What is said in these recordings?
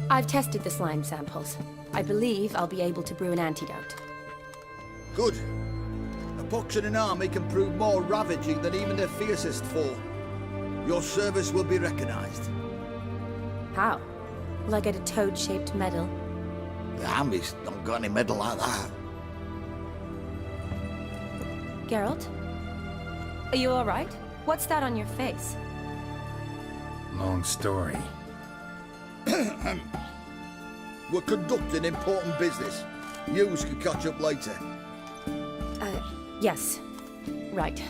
I've tested the slime samples. I believe I'll be able to brew an antidote. Good. A pox in an army can prove more ravaging than even their fiercest foe. Your service will be recognized. How? Will I get a toad-shaped medal? The army's not got any medal like that. Geralt? Are you alright? What's that on your face? Long story. We're conducting important business. Yous can catch up later. Yes. Right.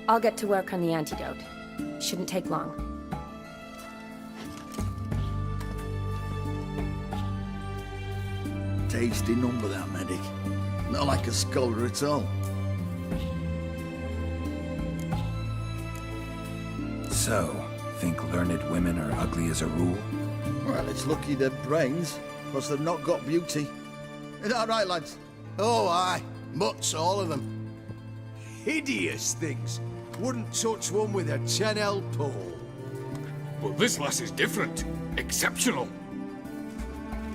I'll get to work on the antidote. Shouldn't take long. Tasty number, that medic. Not like a scholar at all. So, think learned women are ugly as a rule? Well, it's lucky they're brains, because they've not got beauty. Is that right, lads? Oh, aye. Mutts, all of them. Hideous things. Wouldn't touch one with a 10L pole. But this lass is different. Exceptional.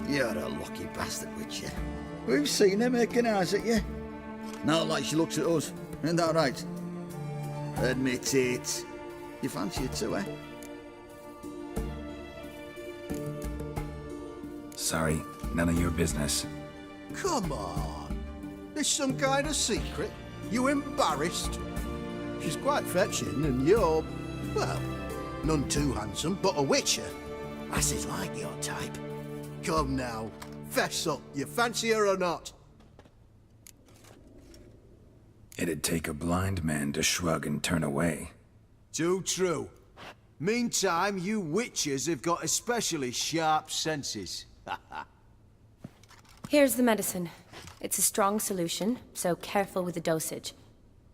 You're a lucky bastard, Witcher. We've seen her making eyes at you. Not like she looks at us. Isn't that right? Admit it. You fancy it too, eh? Sorry, none of your business. Come on. There's some kind of secret. You embarrassed? She's quite fetching, and you're, well, none too handsome, but a witcher. Lasses like your type. Come now, fess up. You fancy her or not? It'd take a blind man to shrug and turn away. Too true. Meantime, you witches have got especially sharp senses. Here's the medicine. It's a strong solution, so careful with the dosage.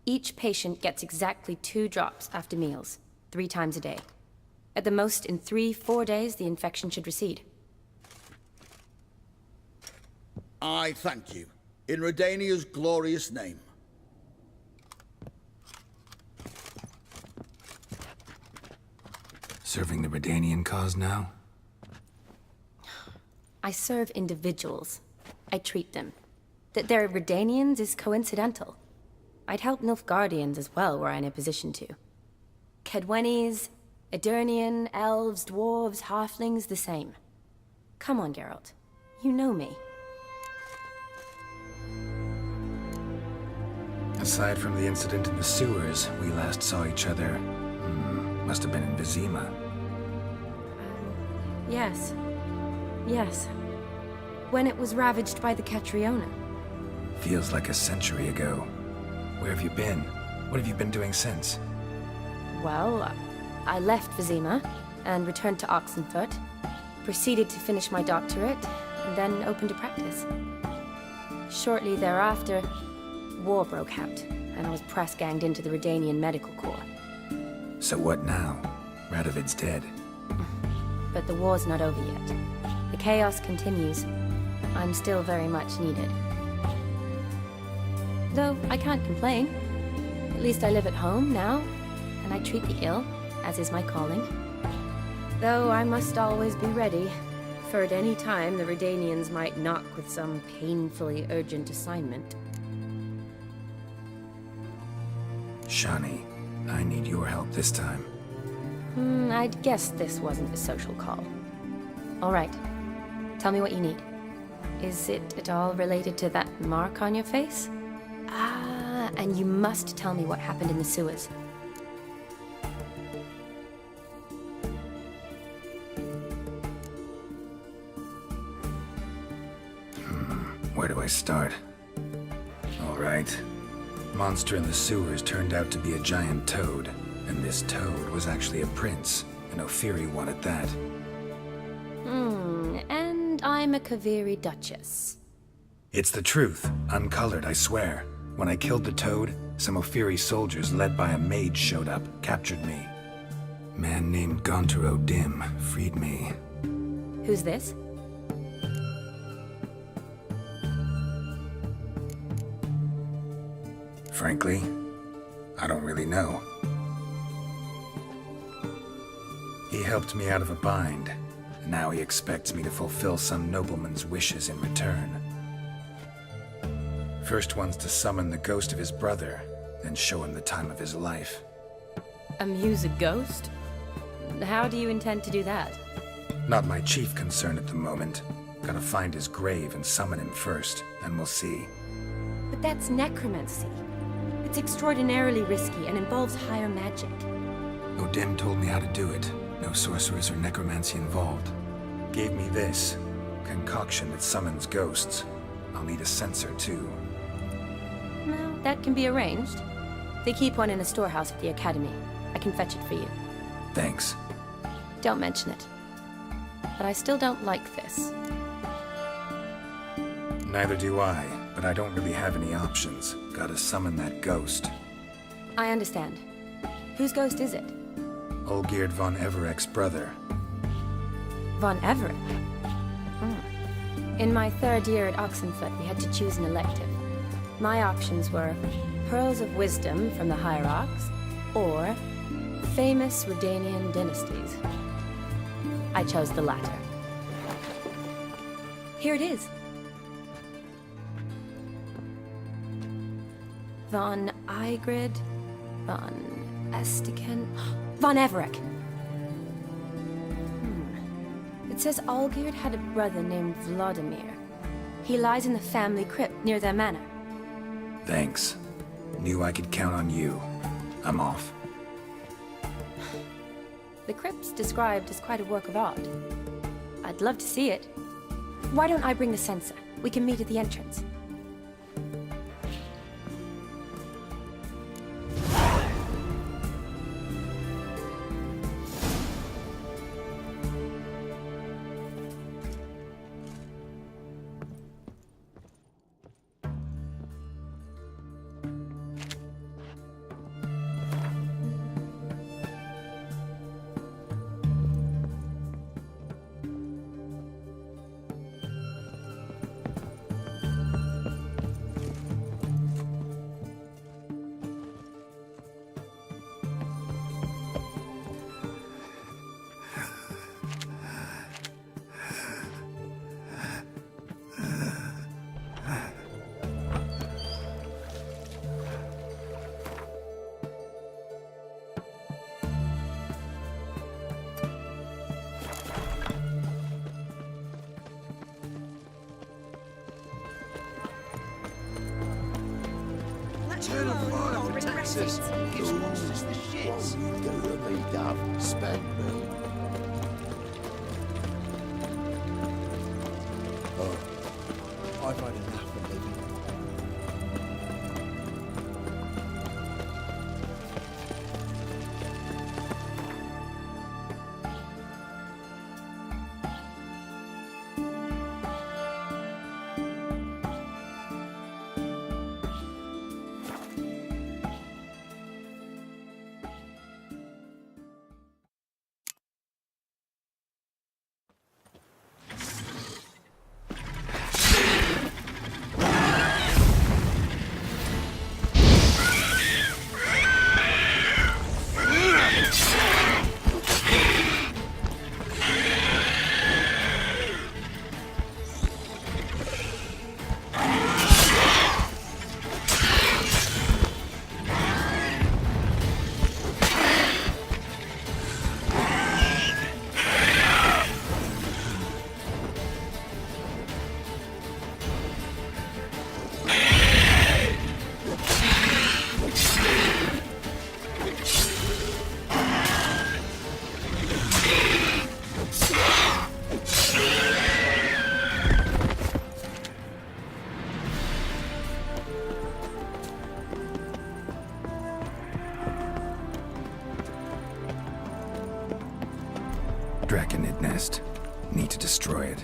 Each patient gets exactly 2 drops after meals, 3 times a day. At the most, in 3-4 days, the infection should recede. I thank you. In Redania's glorious name. Serving the Redanian cause now? I serve individuals. I treat them. That they're Redanians is coincidental. I'd help Nilfgaardians as well were I in a position to. Kedwenis, Edirnian, elves, dwarves, halflings, the same. Come on, Geralt. You know me. Aside from the incident in the sewers, we last saw each other. Must have been in Vizima. Yes. Yes. When it was ravaged by the Catriona. Feels like a century ago. Where have you been? What have you been doing since? Well, I left Vizima and returned to Oxenfurt, proceeded to finish my doctorate, and then opened a practice. Shortly thereafter, war broke out, and I was press-ganged into the Redanian Medical Corps. So what now? Radovid's dead. But the war's not over yet. The chaos continues. I'm still very much needed. Though I can't complain. At least I live at home now, and I treat the ill, as is my calling. Though I must always be ready, for at any time the Redanians might knock with some painfully urgent assignment. Shani, I need your help this time. I'd guess this wasn't a social call. All right. Tell me what you need. Is it at all related to that mark on your face? Ah, and you must tell me what happened in the sewers. Where do I start? All right. Monster in the sewers turned out to be a giant toad. And this toad was actually a prince, an Ophiri one at that. And I'm a Kaviri Duchess. It's the truth, uncolored, I swear. When I killed the toad, some Ophiri soldiers led by a mage showed up, captured me. Man named Gontar O'Dim freed me. Who's this? Frankly, I don't really know. He helped me out of a bind. Now he expects me to fulfill some nobleman's wishes in return. First one's to summon the ghost of his brother, then show him the time of his life. Amuse a ghost? How do you intend to do that? Not my chief concern at the moment. Gotta find his grave and summon him first, then we'll see. But that's necromancy. It's extraordinarily risky and involves higher magic. Odin told me how to do it. No sorcerers or necromancy involved. Gave me this concoction that summons ghosts. I'll need a censer too. Well, that can be arranged. They keep one in a storehouse at the academy. I can fetch it for you. Thanks. Don't mention it. But I still don't like this. Neither do I, but I don't really have any options. Gotta summon that ghost. I understand. Whose ghost is it? Olgierd von Everek's brother. Von Everett? In my third year at Oxenfoot, we had to choose an elective. My options were Pearls of Wisdom from the Hierarchs, or famous Redanian dynasties. I chose the latter. Here it is. Von Igrid, von Estiken, von Everek. It says Olgierd had a brother named Vladimir. He lies in the family crypt near their manor. Thanks. Knew I could count on you. I'm off. The crypt's described as quite a work of art. I'd love to see it. Why don't I bring the censer? We can meet at the entrance. Turn a fire for Texas. Gives monsters the shits. You do to me, Dove. Spank me. I've had enough of living. Draconid nest. Need to destroy it.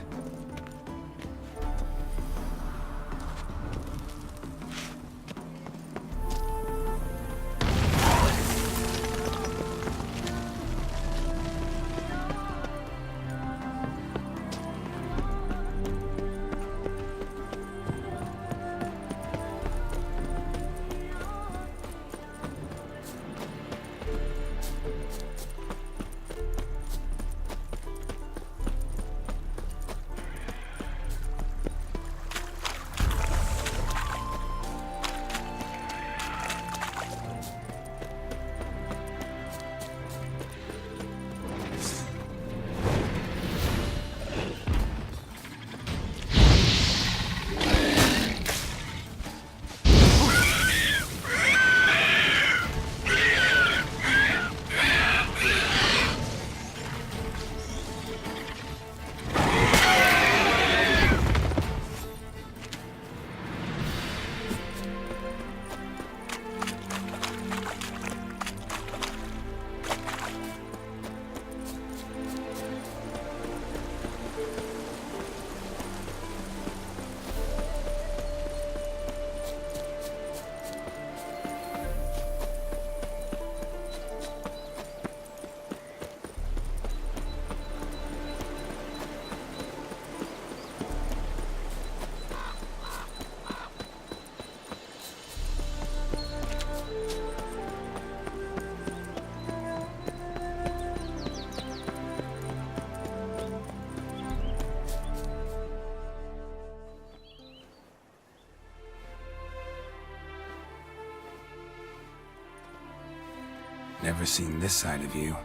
Never seen this side of you.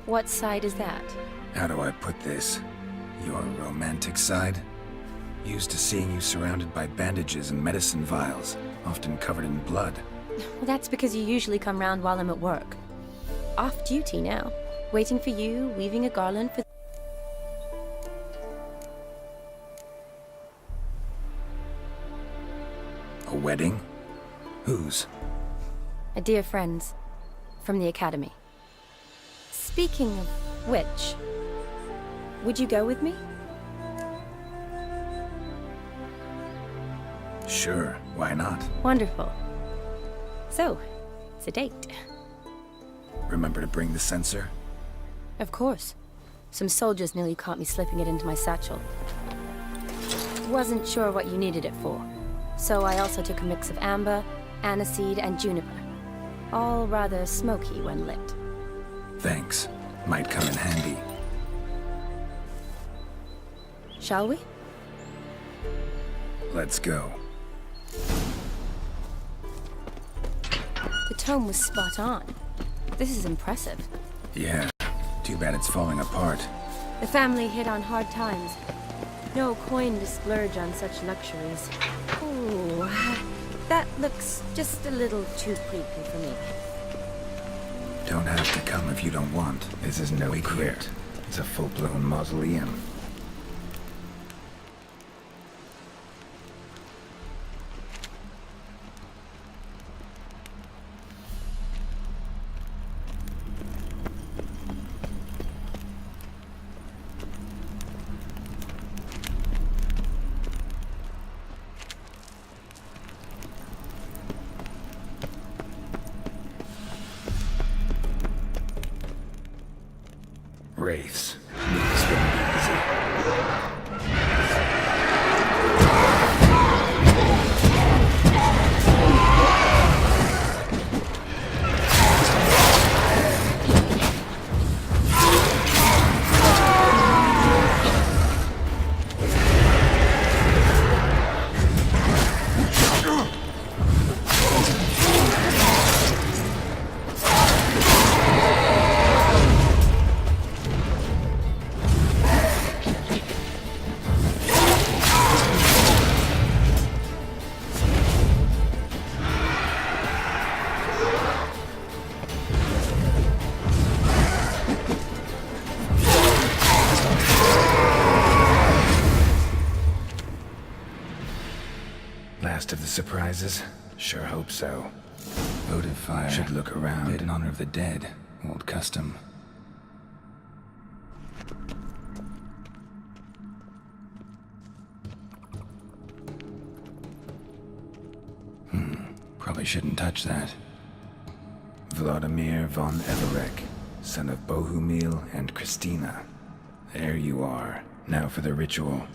What side is that? How do I put this? Your romantic side? Used to seeing you surrounded by bandages and medicine vials, often covered in blood. Well, that's because you usually come round while I'm at work. Off duty now. Waiting for you, weaving a garland for... A wedding? Whose? A dear friend's. From the academy. Speaking of which, would you go with me? Sure, why not? Wonderful. So, it's a date. Remember to bring the censer? Of course. Some soldiers nearly caught me slipping it into my satchel. Wasn't sure what you needed it for, so I also took a mix of amber, aniseed, and juniper. All rather smoky when lit. Thanks. Might come in handy. Shall we? Let's go. The tome was spot on. This is impressive. Yeah, too bad it's falling apart. The family hit on hard times. No coin to splurge on such luxuries. Ooh, that looks just a little too creepy for me. Don't have to come if you don't want. This is no crypt. It's a full-blown mausoleum. Wraiths. This won't be easy. Last of the surprises? Sure hope so. Votive fire. Should look around. Lit in honor of the dead. Old custom. Probably shouldn't touch that. Vladimir von Everek, son of Bohumil and Christina. There you are. Now for the ritual.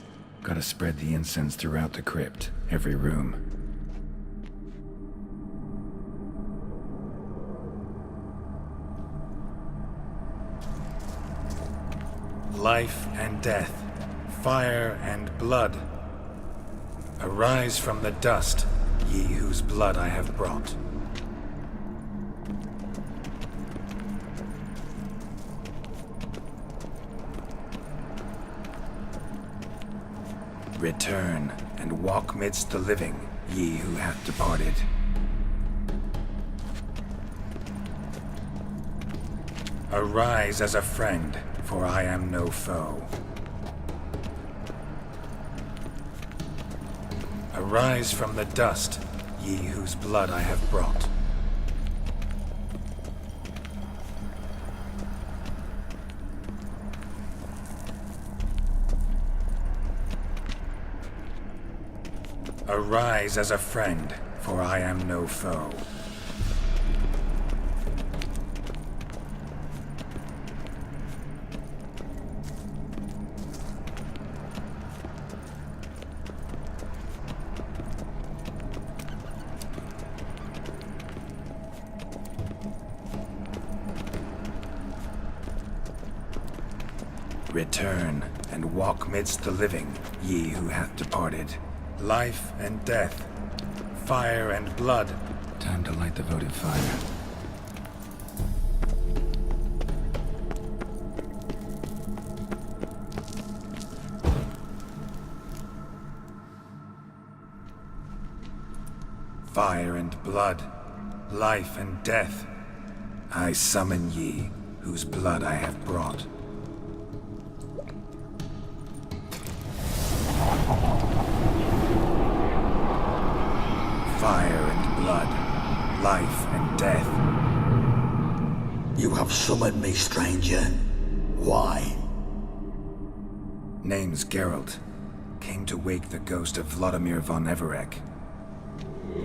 Gotta spread the incense throughout the crypt, every room. Life and death, fire and blood. Arise from the dust, ye whose blood I have brought. Return and walk midst the living, ye who hath departed. Arise as a friend, for I am no foe. Arise from the dust, ye whose blood I have brought. Arise as a friend, for I am no foe. Return and walk midst the living, ye who hath departed. Life and death, fire and blood. Time to light the votive fire. Fire and blood, life and death. I summon ye, whose blood I have brought. Fire and blood, life and death. You have summoned me, stranger. Why? Name's Geralt. Came to wake the ghost of Vladimir von Everec.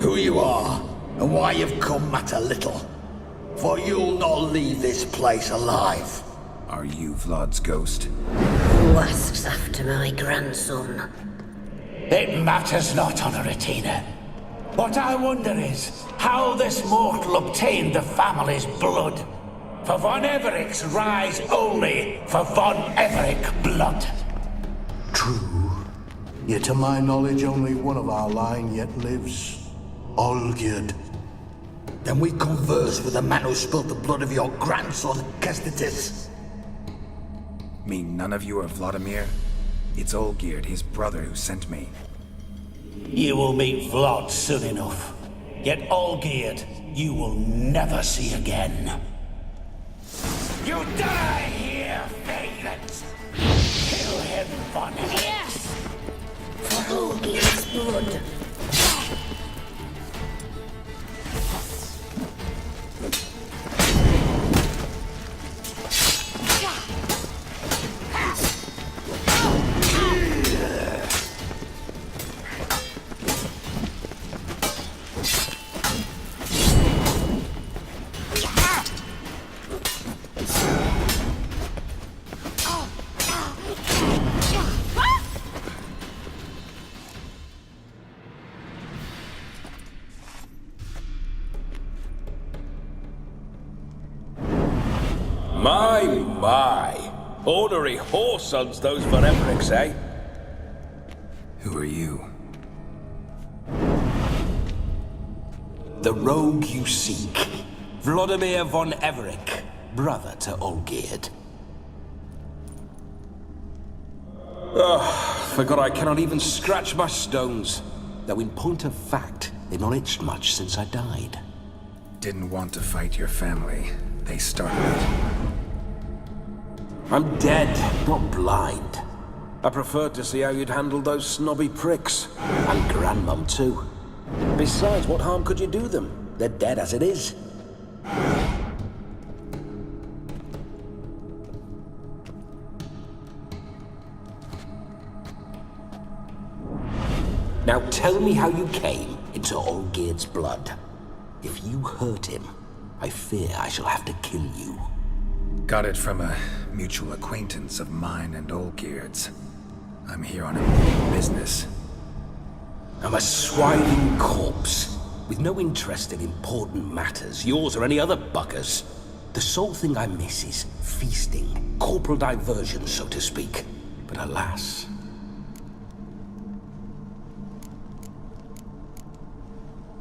Who you are, and why you've come matter little. For you'll not leave this place alive. Are you Vlad's ghost? Who asks after my grandson? It matters not, Honoratina. What I wonder is how this mortal obtained the family's blood. For von Everec's rise only for von Everec blood. True. Yet to my knowledge, only one of our line yet lives. Olgierd. Then we converse with the man who spilled the blood of your grandson, Kestitis. Mean none of you are Vladimir? It's Olgierd, his brother, who sent me. You will meet Vlad soon enough. Yet Olgierd, you will never see again. You die here, vagrant! Kill him, von Everec. Yes! For Olgierd's blood. My. Ornery whoresons those von Everecs, eh? Who are you? The rogue you seek. Vladimir von Everec, brother to Olgierd. Forgot I cannot even scratch my stones. Though in point of fact, they've not itched much since I died. Didn't want to fight your family. They started it. I'm dead, not blind. I preferred to see how you'd handle those snobby pricks. And Grandmum, too. Besides, what harm could you do them? They're dead as it is. Now tell me how you came into Olgierd's blood. If you hurt him, I fear I shall have to kill you. Got it from a mutual acquaintance of mine and Olgierd's. I'm here on important business. I'm a swiving corpse, with no interest in important matters, yours or any other buggers. The sole thing I miss is feasting, corporal diversion, so to speak. But alas...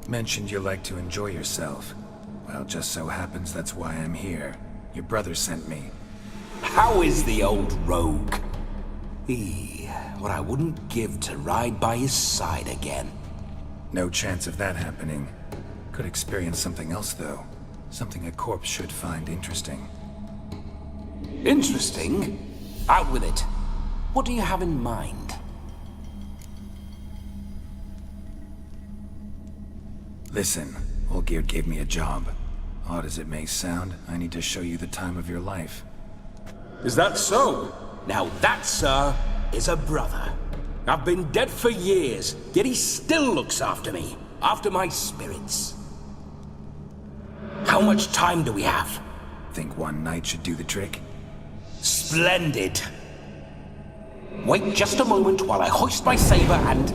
Mentioned you like to enjoy yourself. Well, just so happens that's why I'm here. Your brother sent me. How is the old rogue? What I wouldn't give to ride by his side again. No chance of that happening. Could experience something else, though. Something a corpse should find interesting. Interesting? Out with it. What do you have in mind? Listen, Olgierd gave me a job. Odd as it may sound, I need to show you the time of your life. Is that so? Now that, sir, is a brother. I've been dead for years, yet he still looks after me, after my spirits. How much time do we have? Think one night should do the trick? Splendid. Wait just a moment while I hoist my saber and...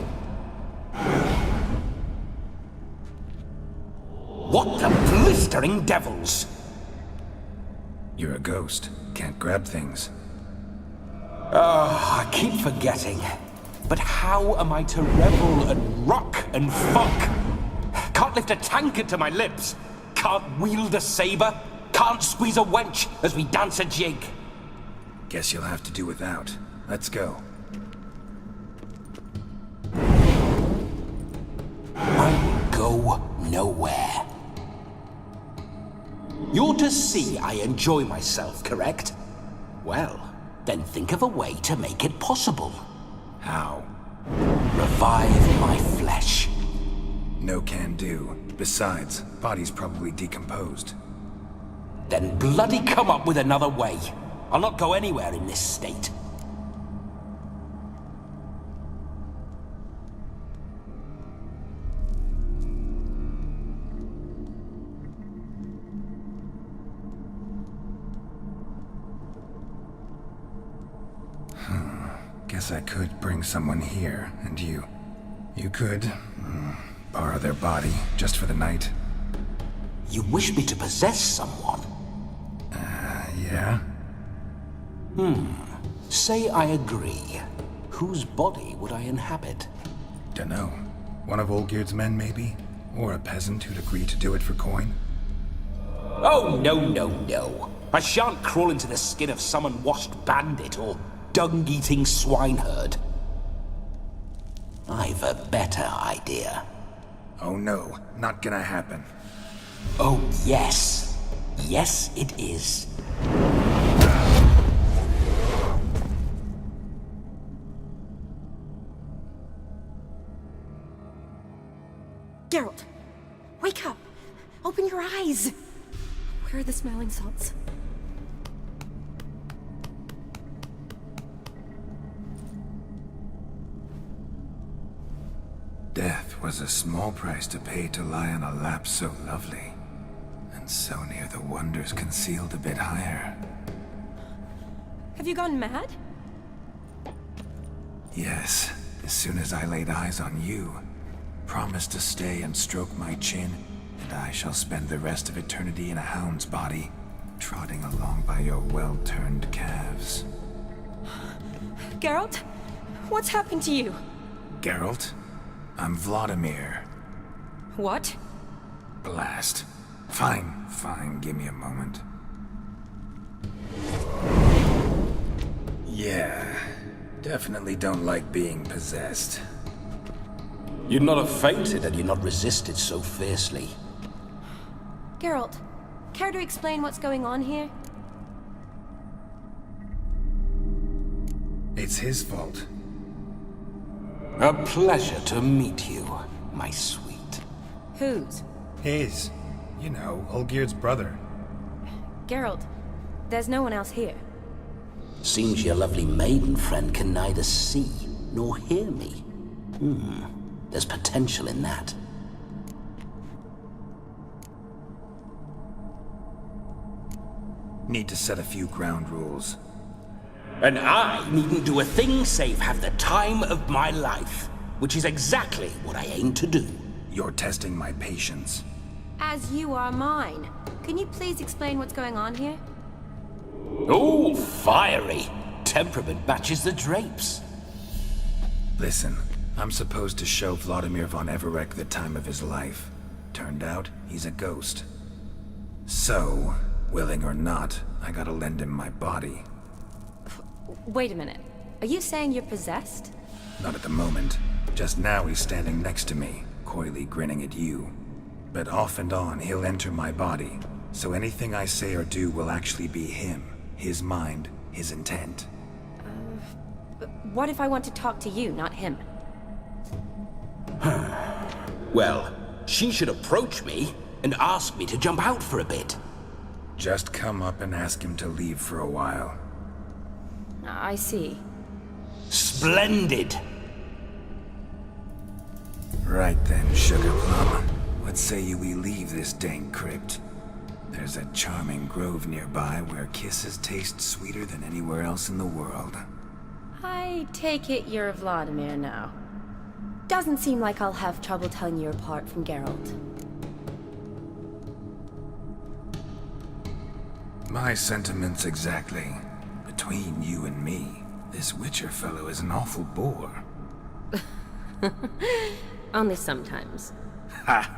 What the blistering devils! You're a ghost. Can't grab things. I keep forgetting. But how am I to revel and rock and fuck? Can't lift a tankard to my lips. Can't wield a saber. Can't squeeze a wench as we dance a jig. Guess you'll have to do without. Let's go. I will go nowhere. You're to see I enjoy myself, correct? Well, then think of a way to make it possible. How? Revive my flesh. No can do. Besides, body's probably decomposed. Then bloody come up with another way. I'll not go anywhere in this state. Guess I could bring someone here, and you could borrow their body just for the night. You wish me to possess someone? Yeah? Say I agree. Whose body would I inhabit? Dunno. One of Olgierd's men, maybe? Or a peasant who'd agree to do it for coin? Oh, no. I shan't crawl into the skin of some unwashed bandit or dung-eating swineherd. I've a better idea. Oh no, not gonna happen. Oh, yes. Yes, it is. Geralt, wake up! Open your eyes! Where are the smelling salts? Death was a small price to pay to lie on a lap so lovely, and so near the wonders concealed a bit higher. Have you gone mad? Yes, as soon as I laid eyes on you, promised to stay and stroke my chin, and I shall spend the rest of eternity in a hound's body, trotting along by your well-turned calves. Geralt? What's happened to you? Geralt? I'm Vladimir. What? Blast. Fine, give me a moment. Yeah, definitely don't like being possessed. You'd not have fainted had you not resisted so fiercely. Geralt, care to explain what's going on here? It's his fault. A pleasure to meet you, my sweet. Whose? His. You know, Olgierd's brother. Geralt, there's no one else here. Seems your lovely maiden friend can neither see nor hear me. There's potential in that. Need to set a few ground rules. And I needn't do a thing save have the time of my life, which is exactly what I aim to do. You're testing my patience. As you are mine. Can you please explain what's going on here? Oh, fiery. Temperament matches the drapes. Listen, I'm supposed to show Vladimir von Everec the time of his life. Turned out, he's a ghost. So, willing or not, I gotta lend him my body. Wait a minute. Are you saying you're possessed? Not at the moment. Just now he's standing next to me, coyly grinning at you. But off and on, he'll enter my body. So anything I say or do will actually be him. His mind, his intent. But what if I want to talk to you, not him? Well, she should approach me and ask me to jump out for a bit. Just come up and ask him to leave for a while. I see. Splendid! Right then, Sugar Plum. What say you we leave this dank crypt? There's a charming grove nearby where kisses taste sweeter than anywhere else in the world. I take it you're Vladimir now. Doesn't seem like I'll have trouble telling you apart from Geralt. My sentiments exactly. Between you and me, this Witcher fellow is an awful bore. Only sometimes. Ha!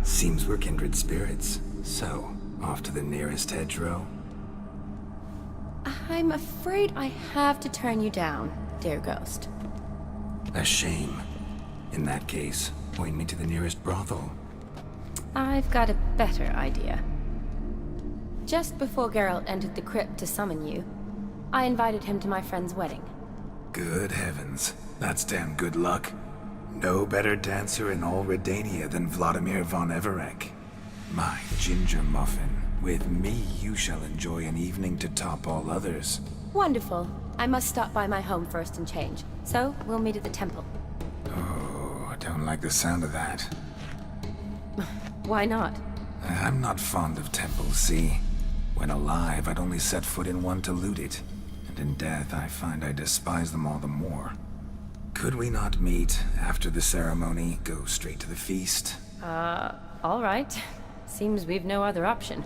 Seems we're kindred spirits. So, off to the nearest hedgerow? I'm afraid I have to turn you down, dear ghost. A shame. In that case, Point me to the nearest brothel. I've got a better idea. Just before Geralt entered the crypt to summon you, I invited him to my friend's wedding. Good heavens. That's damn good luck. No better dancer in all Redania than Vladimir von Everec. My ginger muffin. With me, you shall enjoy an evening to top all others. Wonderful. I must stop by my home first and change. So, we'll meet at the temple. Oh, I don't like the sound of that. Why not? I'm not fond of temples, see? When alive, I'd only set foot in one to loot it. And in death, I find I despise them all the more. Could we not meet after the ceremony, go straight to the feast? All right. Seems we've no other option.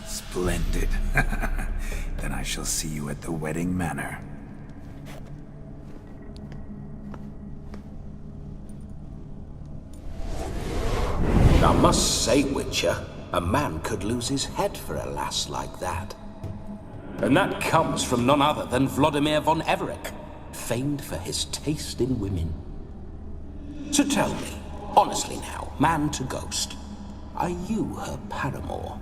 Splendid. Then I shall see you at the wedding manor. I must say, Witcher, a man could lose his head for a lass like that. And that comes from none other than Vladimir von Everec, famed for his taste in women. So tell me, honestly now, man to ghost, are you her paramour?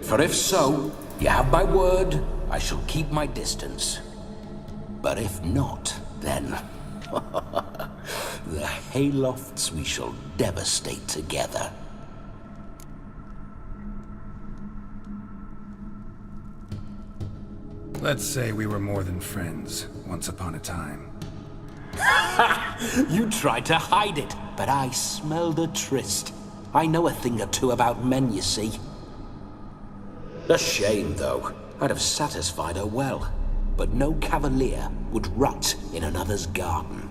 For if so, you have my word, I shall keep my distance. But if not, then... the Haylofts we shall devastate together. Let's say we were more than friends, once upon a time. You tried to hide it, but I smelled a tryst. I know a thing or two about men, you see. A shame, though. I'd have satisfied her well. But no cavalier would rot in another's garden.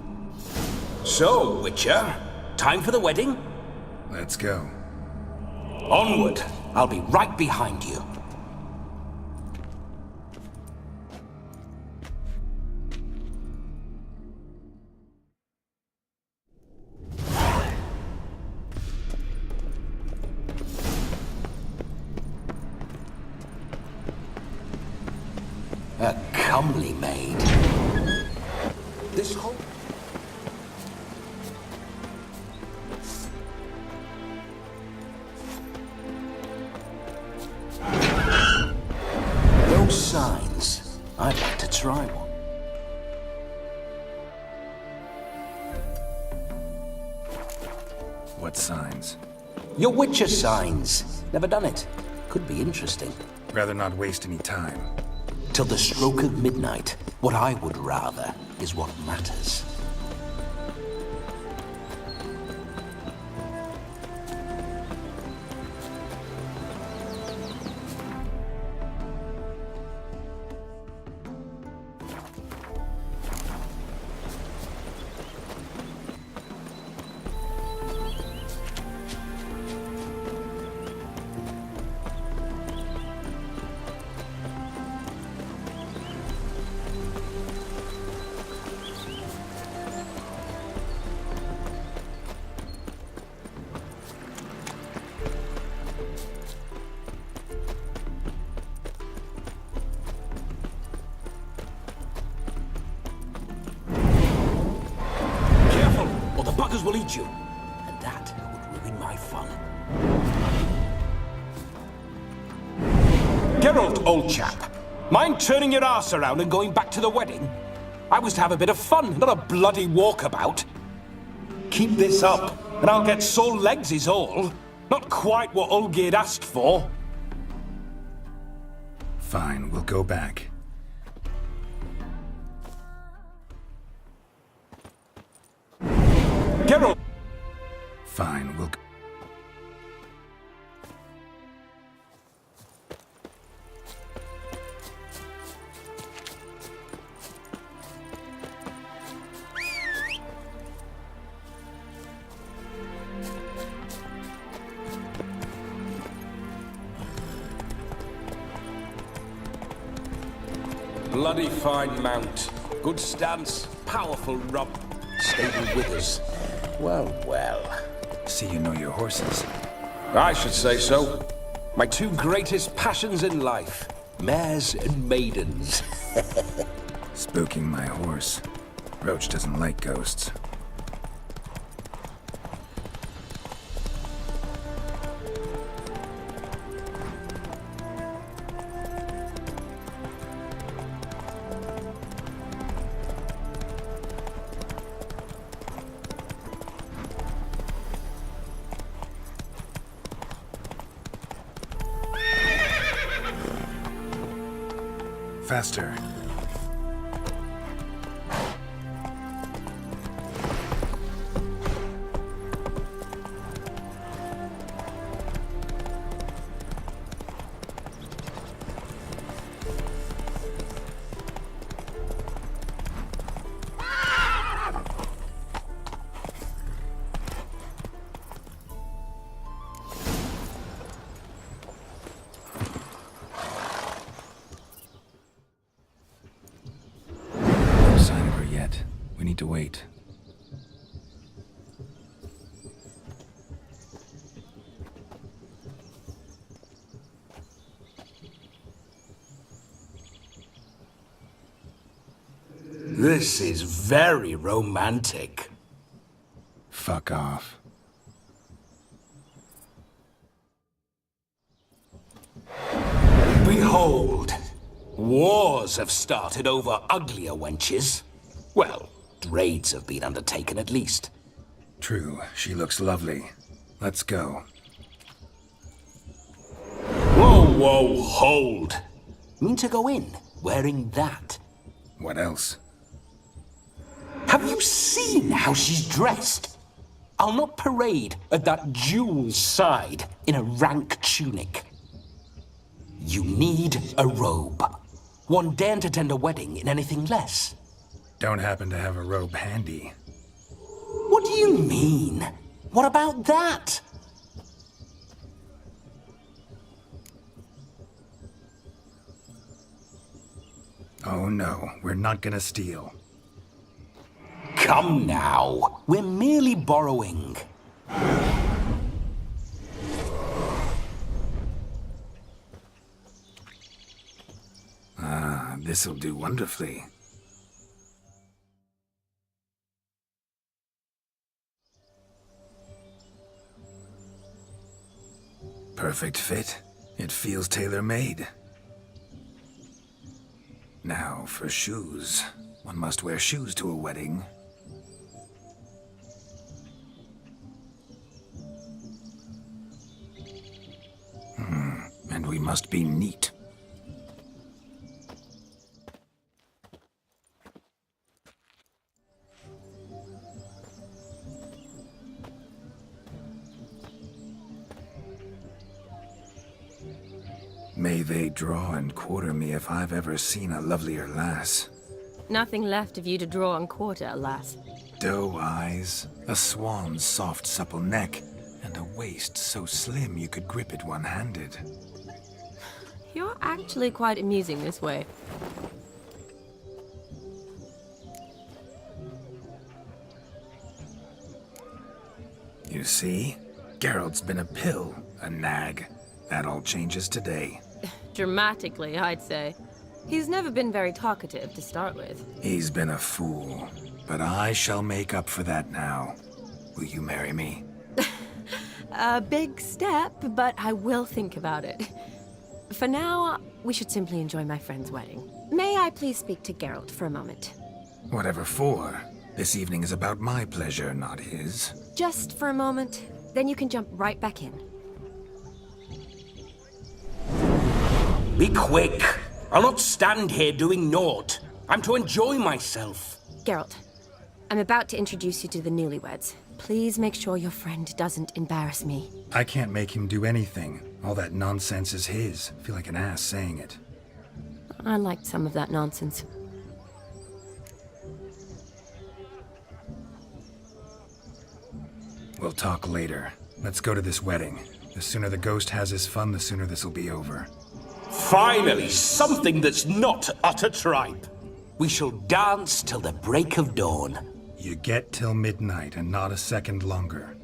So, Witcher, time for the wedding? Let's go. Onward! I'll be right behind you. A comely maid. This whole... No signs. I'd like to try one. What signs? Your Witcher signs. Never done it. Could be interesting. Rather not waste any time. Till the stroke of midnight, what I would rather is what matters. Buggers will eat you, and that would ruin my fun. Geralt, old chap, mind turning your arse around and going back to the wedding? I was to have a bit of fun, not a bloody walkabout. Keep this up, and I'll get sore legs is all. Not quite what Olgierd asked for. Fine, we'll go back. Geralt! Fine, we'll... Bloody fine mount. Good stance, powerful rump, stable withers. Well, well. See you know your horses. I should say so. My two greatest passions in life. Mares and maidens. Spooking my horse. Roach doesn't like ghosts. Faster. No sign of her yet. We need to wait. This is very romantic. Fuck off. Behold, wars have started over uglier wenches. Well, raids have been undertaken at least. True, she looks lovely. Let's go. Whoa, hold. Mean to go in wearing that? What else? Have you seen how she's dressed? I'll not parade at that jewel's side in a rank tunic. You need a robe. One daren't attend a wedding in anything less. Don't happen to have a robe handy. What do you mean? What about that? Oh no, we're not gonna steal. Come now, we're merely borrowing. Ah, this'll do wonderfully. Perfect fit. It feels tailor-made. Now, for shoes. One must wear shoes to a wedding. And we must be neat. May they draw and quarter me if I've ever seen a lovelier lass. Nothing left of you to draw and quarter, alas. Doe eyes, a swan's soft supple neck, and a waist so slim you could grip it one-handed. You're actually quite amusing this way. You see? Geralt's been a pill, a nag. That all changes today. Dramatically, I'd say. He's never been very talkative to start with. He's been a fool, but I shall make up for that now. Will you marry me? A big step, but I will think about it. For now, we should simply enjoy my friend's wedding. May I please speak to Geralt for a moment? Whatever for. This evening is about my pleasure, not his. Just for a moment, then you can jump right back in. Be quick. I'll not stand here doing naught. I'm to enjoy myself. Geralt, I'm about to introduce you to the newlyweds. Please make sure your friend doesn't embarrass me. I can't make him do anything. All that nonsense is his. I feel like an ass saying it. I liked some of that nonsense. We'll talk later. Let's go to this wedding. The sooner the ghost has his fun, the sooner this'll be over. Finally, something that's not utter tripe. We shall dance till the break of dawn. You get till midnight and not a second longer.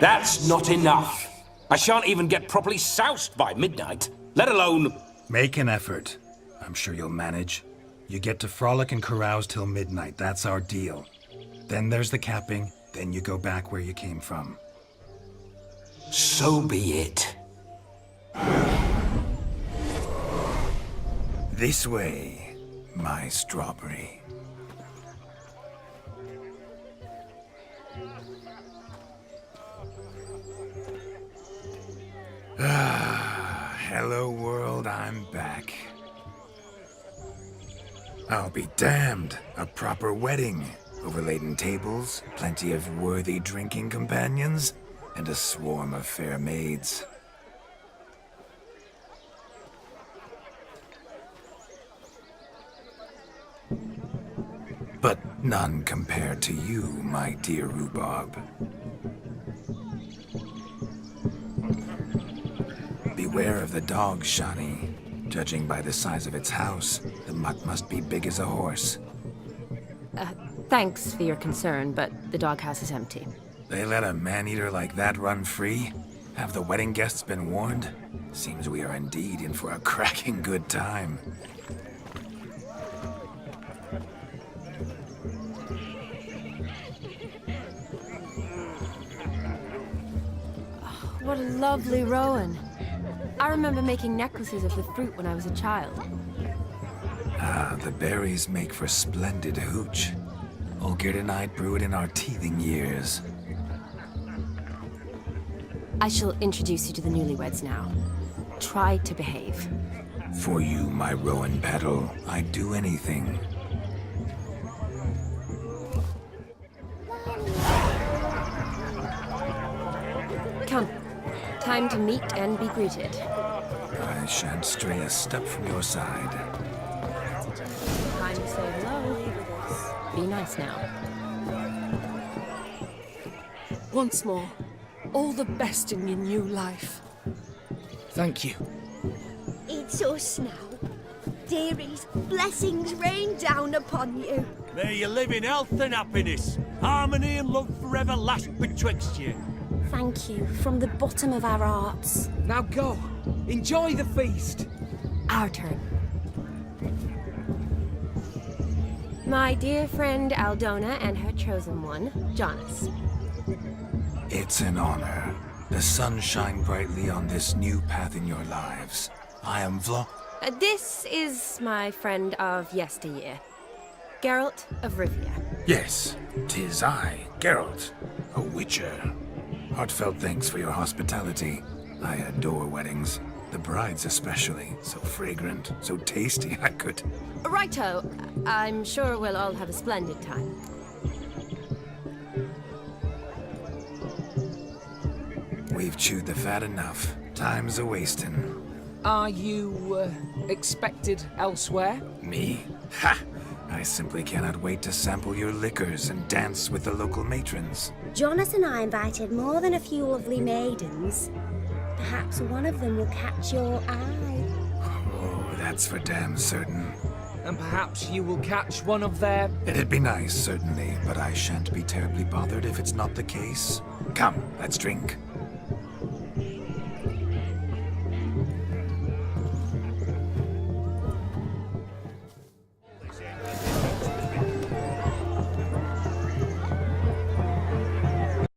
That's not enough. I shan't even get properly soused by midnight, let alone... Make an effort. I'm sure you'll manage. You get to frolic and carouse till midnight. That's our deal. Then there's the capping. Then you go back where you came from. So be it. This way, my strawberry. Ah, hello world, I'm back. I'll be damned. A proper wedding. Overladen tables, plenty of worthy drinking companions, and a swarm of fair maids. But none compared to you, my dear rhubarb. Beware of the dog, Shani. Judging by the size of its house, the mutt must be big as a horse. Thanks for your concern, but the doghouse is empty. They let a man-eater like that run free? Have the wedding guests been warned? Seems we are indeed in for a cracking good time. What a lovely rowan. I remember making necklaces of the fruit when I was a child. Ah, the berries make for splendid hooch. Olgierd and I brewed in our teething years. I shall introduce you to the newlyweds now. Try to behave. For you, my rowan petal, I'd do anything. Come. Time to meet and be greeted. I shan't stray a step from your side. Time to say hello. Be nice now. Once more, all the best in your new life. Thank you. It's us now. Dearies, blessings rain down upon you. May you live in health and happiness. Harmony and love forever last betwixt you. Thank you from the bottom of our hearts. Now go. Enjoy the feast. Our turn. My dear friend Aldona and her chosen one, Jonas. It's an honor. The sun shine brightly on this new path in your lives. I am This is my friend of yesteryear, Geralt of Rivia. Yes, 'tis I, Geralt, a witcher. Heartfelt thanks for your hospitality. I adore weddings. The brides especially. So fragrant, so tasty, I could... Righto. I'm sure we'll all have a splendid time. We've chewed the fat enough. Time's a-wasting. Are you, expected elsewhere? Me? Ha! I simply cannot wait to sample your liquors and dance with the local matrons. Jonas and I invited more than a few lovely maidens. Perhaps one of them will catch your eye. Oh, that's for damn certain. And perhaps you will catch one of their... It'd be nice, certainly, but I shan't be terribly bothered if it's not the case. Come, let's drink.